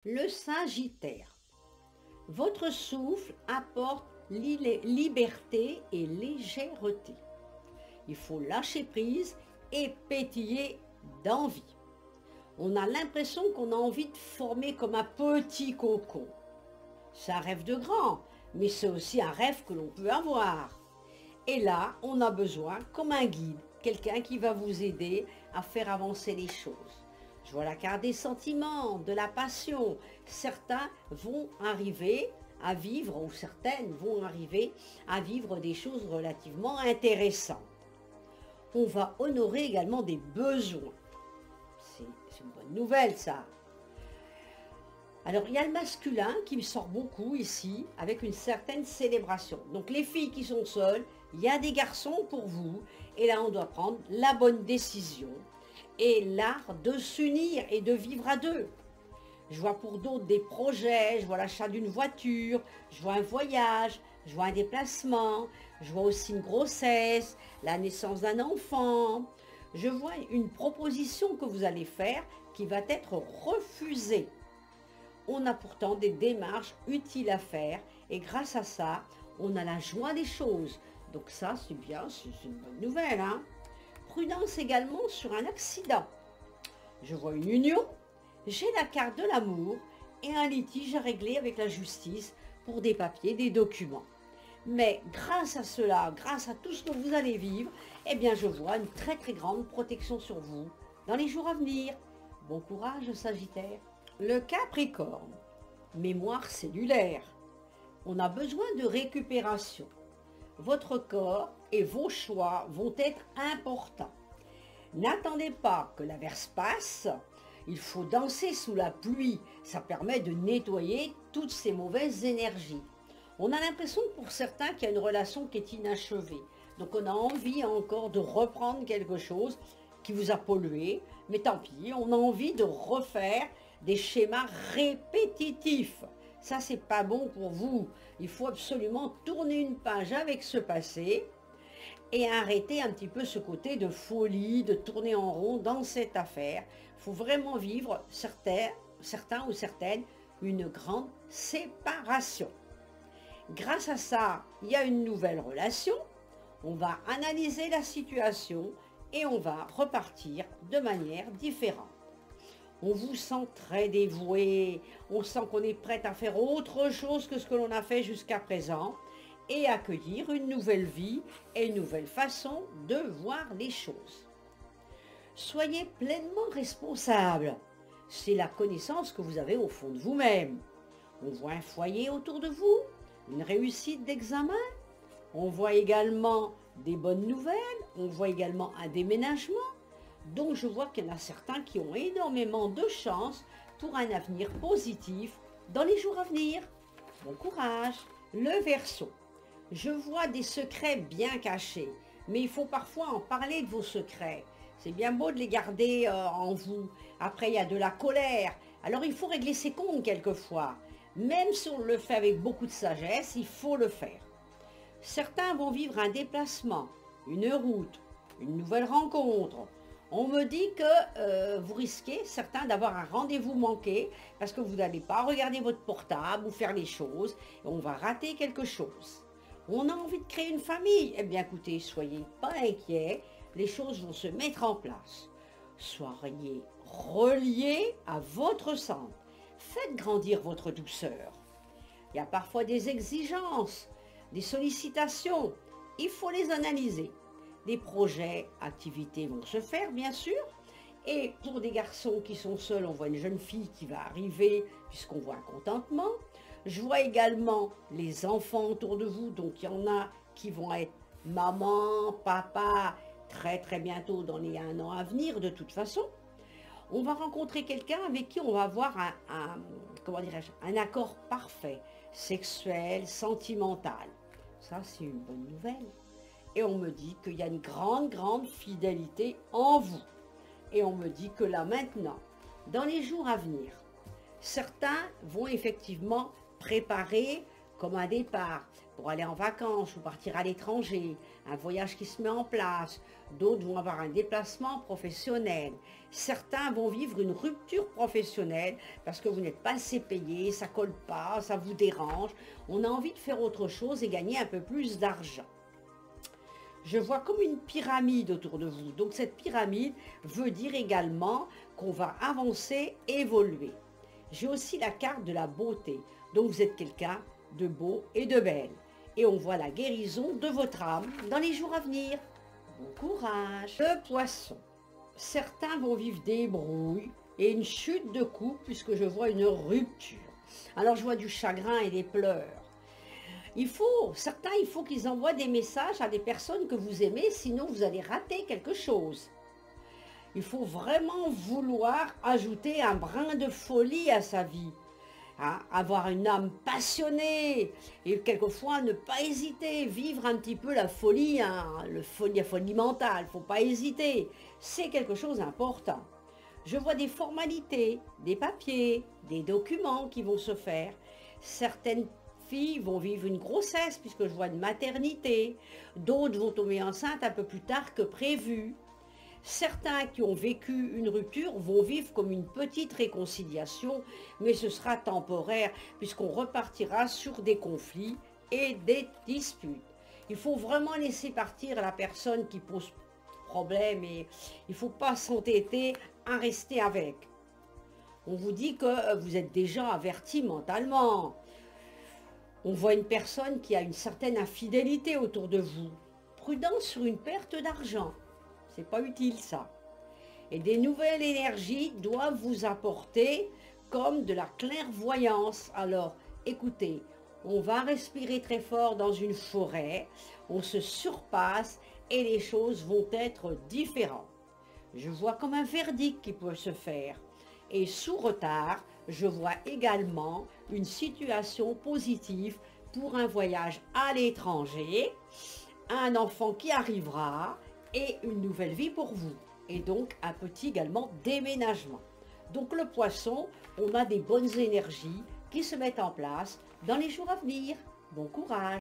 Le Sagittaire. Votre souffle apporte liberté et légèreté. Il faut lâcher prise et pétiller d'envie. On a l'impression qu'on a envie de former comme un petit cocon. C'est un rêve de grand, mais c'est aussi un rêve que l'on peut avoir. Et là, on a besoin, comme un guide, quelqu'un qui va vous aider à faire avancer les choses. Je vois la carte des sentiments, de la passion. Certains vont arriver à vivre, ou certaines vont arriver à vivre des choses relativement intéressantes. On va honorer également des besoins. C'est une bonne nouvelle, ça. Alors, il y a le masculin qui me sort beaucoup ici, avec une certaine célébration. Donc, les filles qui sont seules, il y a des garçons pour vous. Et là, on doit prendre la bonne décision. Et l'art de s'unir et de vivre à deux. Je vois pour d'autres des projets, je vois l'achat d'une voiture, je vois un voyage, je vois un déplacement, je vois aussi une grossesse, la naissance d'un enfant. Je vois une proposition que vous allez faire qui va être refusée. On a pourtant des démarches utiles à faire et grâce à ça, on a la joie des choses. Donc ça, c'est bien, c'est une bonne nouvelle, hein. Prudence également sur un accident. Je vois une union, j'ai la carte de l'amour et un litige à régler avec la justice pour des papiers, des documents. Mais grâce à cela, grâce à tout ce que vous allez vivre, eh bien je vois une très grande protection sur vous dans les jours à venir. Bon courage, Sagittaire. Le Capricorne. Mémoire cellulaire. On a besoin de récupération. Votre corps et vos choix vont être importants. N'attendez pas que l'averse passe. Il faut danser sous la pluie. Ça permet de nettoyer toutes ces mauvaises énergies. On a l'impression pour certains qu'il y a une relation qui est inachevée. Donc on a envie encore de reprendre quelque chose qui vous a pollué. Mais tant pis, on a envie de refaire des schémas répétitifs. Ça, c'est pas bon pour vous. Il faut absolument tourner une page avec ce passé et arrêter un petit peu ce côté de folie, de tourner en rond dans cette affaire. Il faut vraiment vivre, certains ou certaines, une grande séparation. Grâce à ça, il y a une nouvelle relation. On va analyser la situation et on va repartir de manière différente. On vous sent très dévoué, on sent qu'on est prêt à faire autre chose que ce que l'on a fait jusqu'à présent et accueillir une nouvelle vie et une nouvelle façon de voir les choses. Soyez pleinement responsable. C'est la connaissance que vous avez au fond de vous-même. On voit un foyer autour de vous, une réussite d'examen. On voit également des bonnes nouvelles, on voit également un déménagement. Donc je vois qu'il y en a certains qui ont énormément de chance pour un avenir positif dans les jours à venir. Bon courage. Le Verseau. Je vois des secrets bien cachés, mais il faut parfois en parler de vos secrets. C'est bien beau de les garder en vous. Après, il y a de la colère. Alors il faut régler ses comptes quelquefois. Même si on le fait avec beaucoup de sagesse, il faut le faire. Certains vont vivre un déplacement, une route, une nouvelle rencontre. On me dit que vous risquez, certains, d'avoir un rendez-vous manqué parce que vous n'allez pas regarder votre portable ou faire les choses et on va rater quelque chose. On a envie de créer une famille. Eh bien, écoutez, soyez pas inquiets, les choses vont se mettre en place. Soyez reliés à votre centre. Faites grandir votre douceur. Il y a parfois des exigences, des sollicitations. Il faut les analyser. Des projets, activités vont se faire, bien sûr. Et pour des garçons qui sont seuls, on voit une jeune fille qui va arriver, puisqu'on voit un contentement. Je vois également les enfants autour de vous, donc il y en a qui vont être maman, papa, très bientôt dans les 1 an à venir, de toute façon. On va rencontrer quelqu'un avec qui on va avoir comment dirais-je, un accord parfait, sexuel, sentimental. Ça, c'est une bonne nouvelle. Et on me dit qu'il y a une grande fidélité en vous. Et on me dit que là maintenant, dans les jours à venir, certains vont effectivement préparer, comme un départ pour aller en vacances ou partir à l'étranger, un voyage qui se met en place. D'autres vont avoir un déplacement professionnel. Certains vont vivre une rupture professionnelle parce que vous n'êtes pas assez payé, ça colle pas, ça vous dérange. On a envie de faire autre chose et gagner un peu plus d'argent. Je vois comme une pyramide autour de vous. Donc cette pyramide veut dire également qu'on va avancer, évoluer. J'ai aussi la carte de la beauté. Donc vous êtes quelqu'un de beau et de belle. Et on voit la guérison de votre âme dans les jours à venir. Bon courage. Le poisson. Certains vont vivre des brouilles et une chute de couple puisque je vois une rupture. Alors je vois du chagrin et des pleurs. Il faut qu'ils envoient des messages à des personnes que vous aimez, sinon vous allez rater quelque chose. Il faut vraiment vouloir ajouter un brin de folie à sa vie. Hein, avoir une âme passionnée et quelquefois ne pas hésiter, vivre un petit peu la folie, hein, la folie mentale, il ne faut pas hésiter. C'est quelque chose d'important. Je vois des formalités, des papiers, des documents qui vont se faire. Certaines filles vont vivre une grossesse puisque je vois une maternité. D'autres vont tomber enceintes un peu plus tard que prévu. Certains qui ont vécu une rupture vont vivre comme une petite réconciliation, mais ce sera temporaire puisqu'on repartira sur des conflits et des disputes. Il faut vraiment laisser partir la personne qui pose problème et il ne faut pas s'entêter à rester avec. On vous dit que vous êtes déjà averti mentalement. On voit une personne qui a une certaine infidélité autour de vous. Prudence sur une perte d'argent. C'est pas utile ça. Et des nouvelles énergies doivent vous apporter comme de la clairvoyance. Alors, écoutez, on va respirer très fort dans une forêt, on se surpasse et les choses vont être différentes. Je vois comme un verdict qui peut se faire. Et sous retard, je vois également une situation positive pour un voyage à l'étranger, un enfant qui arrivera, et une nouvelle vie pour vous. Et donc un petit également déménagement. Donc le poisson, on a des bonnes énergies qui se mettent en place dans les jours à venir. Bon courage!